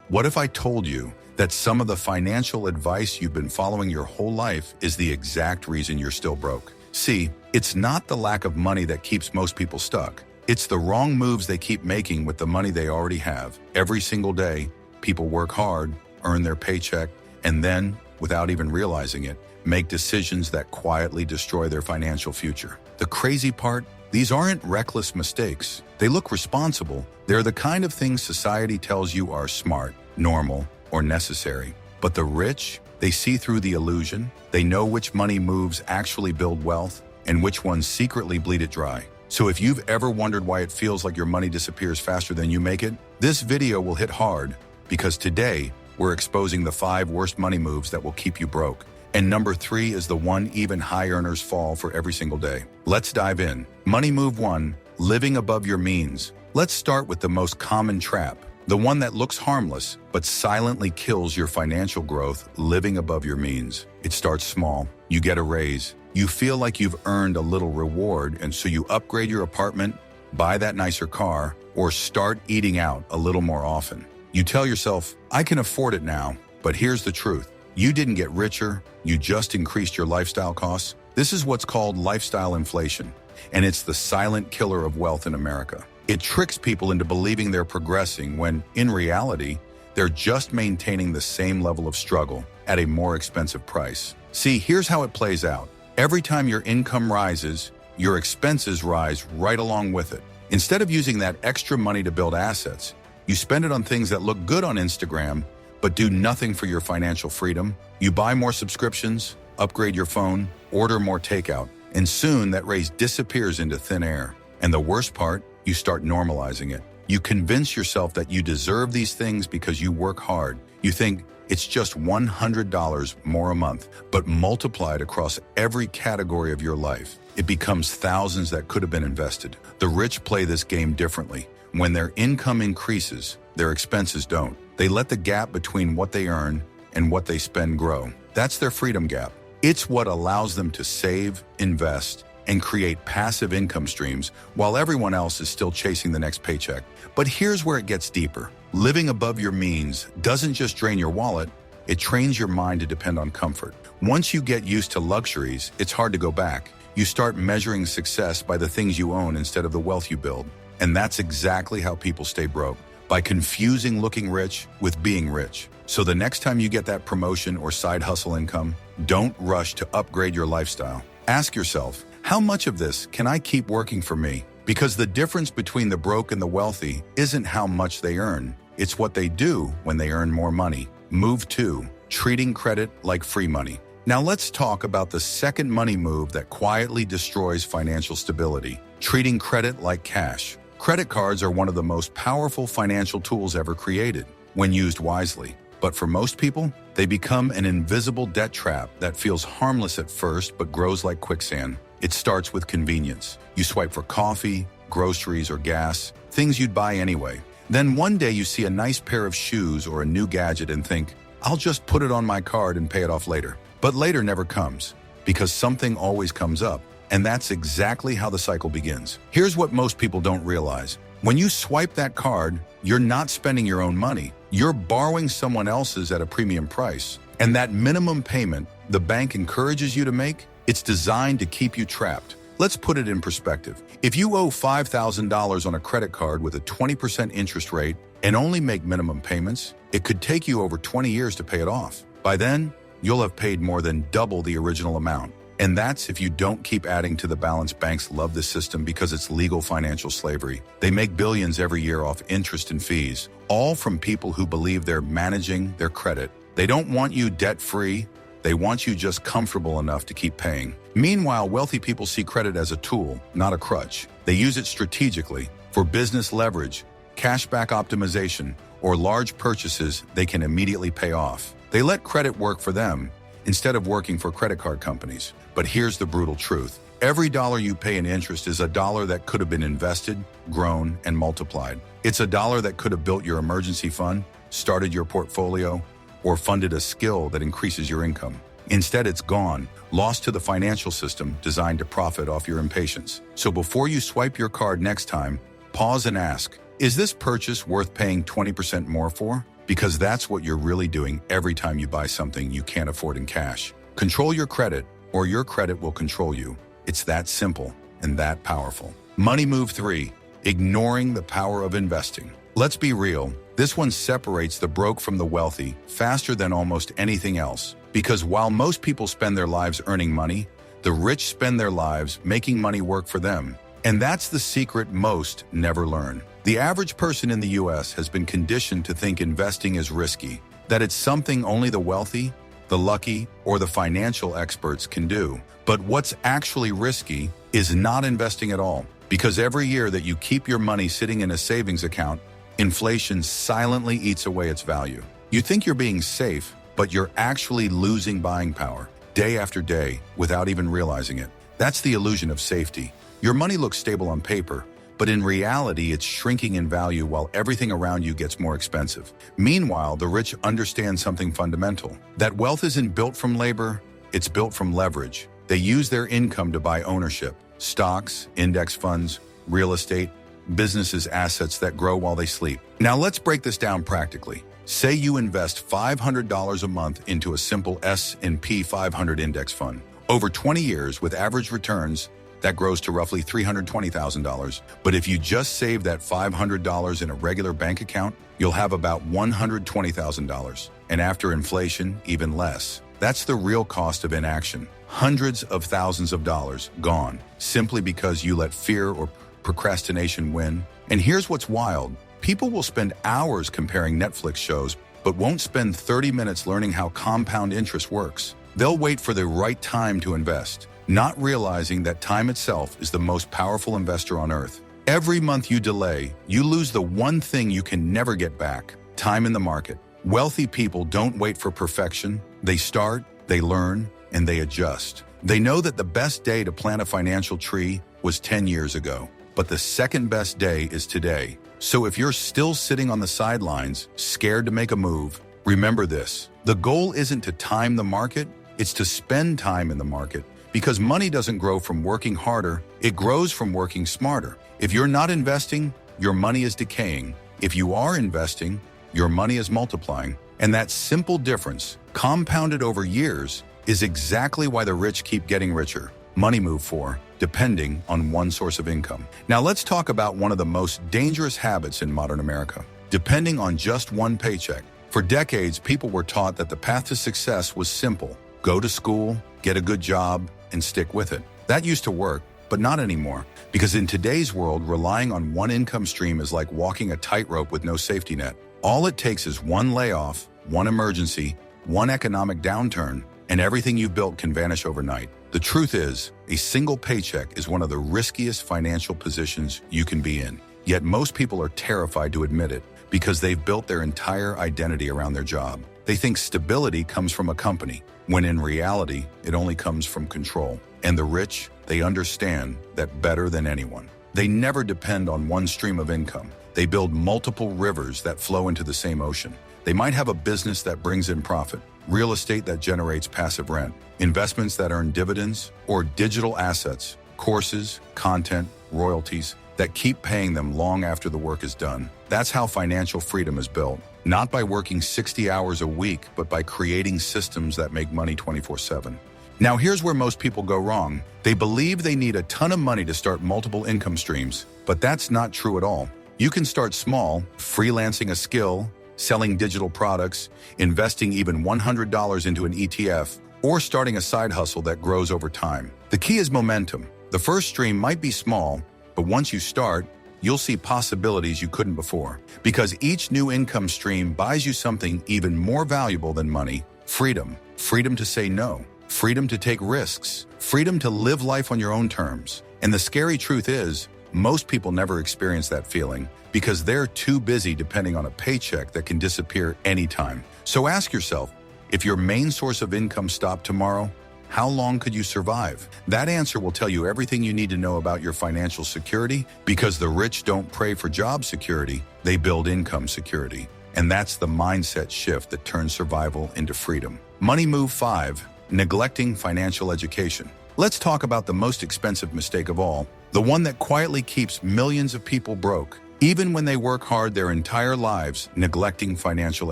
What if I told you that some of the financial advice you've been following your whole life is the exact reason you're still broke? See, it's not the lack of money that keeps most people stuck. It's the wrong moves they keep making with the money they already have. Every single day, people work hard, earn their paycheck, and then, without even realizing it, make decisions that quietly destroy their financial future. The crazy part? These aren't reckless mistakes. They look responsible. They're the kind of things society tells you are smart, normal, or necessary. But the rich, they see through the illusion. They know which money moves actually build wealth and which ones secretly bleed it dry. So if you've ever wondered why it feels like your money disappears faster than you make it, this video will hit hard, because today we're exposing the 5 worst money moves that will keep you broke. And number 3 is the one even high earners fall for every single day. Let's dive in. Money move 1, living above your means. Let's start with the most common trap, the one that looks harmless but silently kills your financial growth: living above your means. It starts small. You get a raise. You feel like you've earned a little reward, and so you upgrade your apartment, buy that nicer car, or start eating out a little more often. You tell yourself, I can afford it now. But here's the truth. You didn't get richer, you just increased your lifestyle costs. This is what's called lifestyle inflation, and it's the silent killer of wealth in America. It tricks people into believing they're progressing when, in reality, they're just maintaining the same level of struggle at a more expensive price. See, here's how it plays out. Every time your income rises, your expenses rise right along with it. Instead of using that extra money to build assets, you spend it on things that look good on Instagram, but do nothing for your financial freedom. You buy more subscriptions, upgrade your phone, order more takeout, and soon that raise disappears into thin air. And the worst part, you start normalizing it. You convince yourself that you deserve these things because you work hard. You think it's just $100 more a month, but multiplied across every category of your life, it becomes thousands that could have been invested. The rich play this game differently. When their income increases, their expenses don't. They let the gap between what they earn and what they spend grow. That's their freedom gap. It's what allows them to save, invest, and create passive income streams while everyone else is still chasing the next paycheck. But here's where it gets deeper. Living above your means doesn't just drain your wallet, it trains your mind to depend on comfort. Once you get used to luxuries, it's hard to go back. You start measuring success by the things you own instead of the wealth you build. And that's exactly how people stay broke, by confusing looking rich with being rich. So the next time you get that promotion or side hustle income, don't rush to upgrade your lifestyle. Ask yourself, how much of this can I keep working for me? Because the difference between the broke and the wealthy isn't how much they earn, it's what they do when they earn more money. Move 2, treating credit like free money. Now let's talk about the second money move that quietly destroys financial stability: treating credit like cash. Credit cards are one of the most powerful financial tools ever created, when used wisely. But for most people, they become an invisible debt trap that feels harmless at first but grows like quicksand. It starts with convenience. You swipe for coffee, groceries, or gas, things you'd buy anyway. Then one day you see a nice pair of shoes or a new gadget and think, I'll just put it on my card and pay it off later. But later never comes, because something always comes up. And that's exactly how the cycle begins. Here's what most people don't realize. When you swipe that card, you're not spending your own money. You're borrowing someone else's at a premium price. And that minimum payment the bank encourages you to make, it's designed to keep you trapped. Let's put it in perspective. If you owe $5,000 on a credit card with a 20% interest rate and only make minimum payments, it could take you over 20 years to pay it off. By then, you'll have paid more than double the original amount. And that's if you don't keep adding to the balance. Banks love this system because it's legal financial slavery. They make billions every year off interest and fees, all from people who believe they're managing their credit. They don't want you debt-free. They want you just comfortable enough to keep paying. Meanwhile, wealthy people see credit as a tool, not a crutch. They use it strategically for business leverage, cashback optimization, or large purchases they can immediately pay off. They let credit work for them instead of working for credit card companies. But here's the brutal truth. Every dollar you pay in interest is a dollar that could have been invested, grown, and multiplied. It's a dollar that could have built your emergency fund, started your portfolio, or funded a skill that increases your income. Instead, it's gone, lost to the financial system designed to profit off your impatience. So before you swipe your card next time, pause and ask, is this purchase worth paying 20% more for? because that's what you're really doing every time you buy something you can't afford in cash. Control your credit, or your credit will control you. It's that simple and that powerful. Money move 3, ignoring the power of investing. Let's be real, this one separates the broke from the wealthy faster than almost anything else. Because while most people spend their lives earning money, the rich spend their lives making money work for them. And that's the secret most never learn. The average person in the US has been conditioned to think investing is risky, that it's something only the wealthy, the lucky, or the financial experts can do. But what's actually risky is not investing at all. Because every year that you keep your money sitting in a savings account, inflation silently eats away its value. You think you're being safe, but you're actually losing buying power day after day without even realizing it. That's the illusion of safety. Your money looks stable on paper, but in reality, it's shrinking in value while everything around you gets more expensive. Meanwhile, the rich understand something fundamental. That wealth isn't built from labor, it's built from leverage. They use their income to buy ownership, stocks, index funds, real estate, businesses' assets that grow while they sleep. Now let's break this down practically. Say you invest $500 a month into a simple S&P 500 index fund. Over 20 years with average returns, that grows to roughly $320,000. But if you just save that $500 in a regular bank account, you'll have about $120,000. And after inflation, even less. That's the real cost of inaction. Hundreds of thousands of dollars gone, simply because you let fear or procrastination win. And here's what's wild. People will spend hours comparing Netflix shows, but won't spend 30 minutes learning how compound interest works. They'll wait for the right time to invest, not realizing that time itself is the most powerful investor on earth. Every month you delay, you lose the one thing you can never get back: time in the market. Wealthy people don't wait for perfection. They start, they learn, and they adjust. They know that the best day to plant a financial tree was 10 years ago, but the second best day is today. So if you're still sitting on the sidelines, scared to make a move, remember this. The goal isn't to time the market, it's to spend time in the market. Because money doesn't grow from working harder, it grows from working smarter. If you're not investing, your money is decaying. If you are investing, your money is multiplying. And that simple difference, compounded over years, is exactly why the rich keep getting richer. Money move 4, depending on one source of income. Now let's talk about one of the most dangerous habits in modern America: depending on just one paycheck. For decades, people were taught that the path to success was simple. Go to school, get a good job, and stick with it. That used to work, but not anymore. Because in today's world, relying on one income stream is like walking a tightrope with no safety net. All it takes is one layoff, one emergency, one economic downturn, and everything you built can vanish overnight. The truth is, a single paycheck is one of the riskiest financial positions you can be in. Yet most people are terrified to admit it because they've built their entire identity around their job. They think stability comes from a company, when in reality, it only comes from control. And the rich, they understand that better than anyone. They never depend on one stream of income. They build multiple rivers that flow into the same ocean. They might have a business that brings in profit, real estate that generates passive rent, investments that earn dividends, or digital assets, courses, content, royalties that keep paying them long after the work is done. That's how financial freedom is built. Not by working 60 hours a week, but by creating systems that make money 24/7. Now here's where most people go wrong. They believe they need a ton of money to start multiple income streams, but that's not true at all. You can start small, freelancing a skill, selling digital products, investing even $100 into an ETF, or starting a side hustle that grows over time. The key is momentum. The first stream might be small, but once you start, you'll see possibilities you couldn't before. Because each new income stream buys you something even more valuable than money: freedom. Freedom to say no. Freedom to take risks. Freedom to live life on your own terms. And the scary truth is, most people never experience that feeling because they're too busy depending on a paycheck that can disappear anytime. So ask yourself, if your main source of income stopped tomorrow, how long could you survive? That answer will tell you everything you need to know about your financial security, because the rich don't pray for job security, they build income security. And that's the mindset shift that turns survival into freedom. Money move 5, neglecting financial education. Let's talk about the most expensive mistake of all, the one that quietly keeps millions of people broke: even when they work hard their entire lives neglecting financial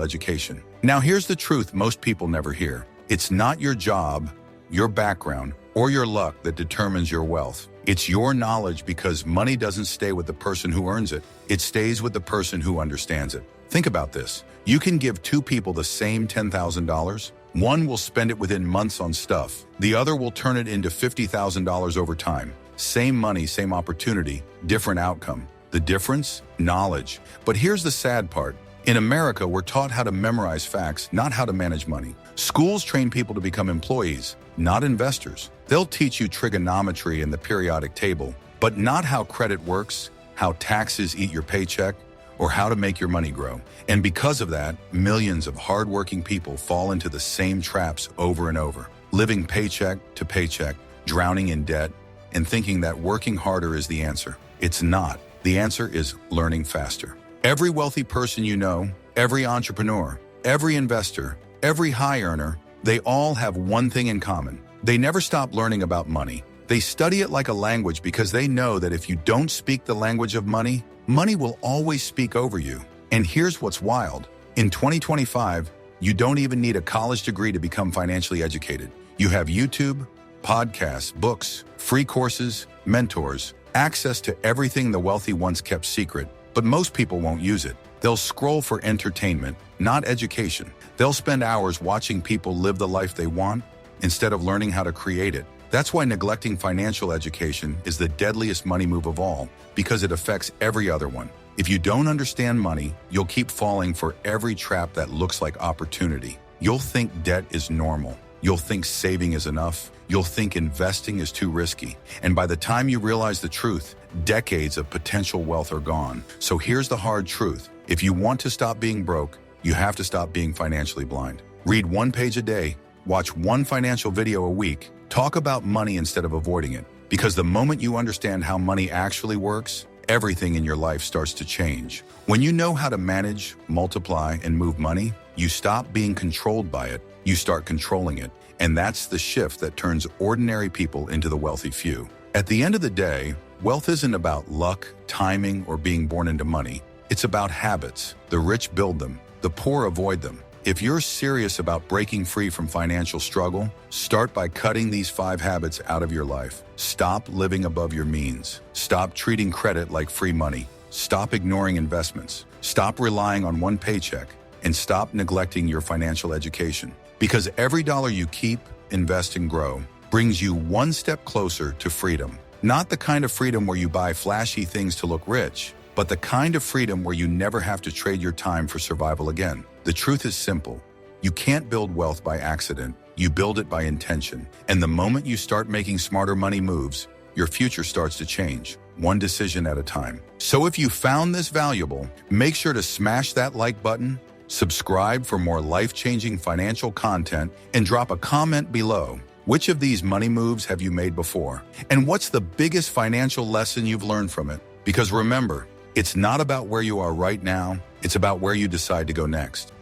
education. Now here's the truth most people never hear. It's not your job, your background, or your luck that determines your wealth. It's your knowledge, because money doesn't stay with the person who earns it. It stays with the person who understands it. Think about this. You can give two people the same $10,000. One will spend it within months on stuff. The other will turn it into $50,000 over time. Same money, same opportunity, different outcome. The difference? Knowledge. But here's the sad part. In America, we're taught how to memorize facts, not how to manage money. Schools train people to become employees, not investors. They'll teach you trigonometry and the periodic table, but not how credit works, how taxes eat your paycheck, or how to make your money grow. And because of that, millions of hardworking people fall into the same traps over and over, living paycheck to paycheck, drowning in debt, and thinking that working harder is the answer. It's not. The answer is learning faster. Every wealthy person you know, every entrepreneur, every investor, every high earner, they all have one thing in common. They never stop learning about money. They study it like a language, because they know that if you don't speak the language of money, money will always speak over you. And here's what's wild. In 2025, you don't even need a college degree to become financially educated. You have YouTube, podcasts, books, free courses, mentors, access to everything the wealthy once kept secret. But most people won't use it. They'll scroll for entertainment, not education. They'll spend hours watching people live the life they want instead of learning how to create it. That's why neglecting financial education is the deadliest money move of all, because it affects every other one. If you don't understand money, you'll keep falling for every trap that looks like opportunity. You'll think debt is normal. You'll think saving is enough. You'll think investing is too risky. And by the time you realize the truth, decades of potential wealth are gone. So here's the hard truth. If you want to stop being broke, you have to stop being financially blind. Read one page a day, watch one financial video a week, talk about money instead of avoiding it. Because the moment you understand how money actually works, everything in your life starts to change. When you know how to manage, multiply, and move money, you stop being controlled by it, you start controlling it. And that's the shift that turns ordinary people into the wealthy few. At the end of the day, wealth isn't about luck, timing, or being born into money. It's about habits. The rich build them, the poor avoid them. If you're serious about breaking free from financial struggle, start by cutting these 5 habits out of your life. Stop living above your means. Stop treating credit like free money. Stop ignoring investments. Stop relying on one paycheck. And stop neglecting your financial education. Because every dollar you keep, invest, and grow brings you one step closer to freedom. Not the kind of freedom where you buy flashy things to look rich, but the kind of freedom where you never have to trade your time for survival again. The truth is simple. You can't build wealth by accident. You build it by intention. And the moment you start making smarter money moves, your future starts to change, one decision at a time. So if you found this valuable, make sure to smash that like button, subscribe for more life-changing financial content, and drop a comment below. Which of these money moves have you made before? And what's the biggest financial lesson you've learned from it? Because remember, it's not about where you are right now, it's about where you decide to go next.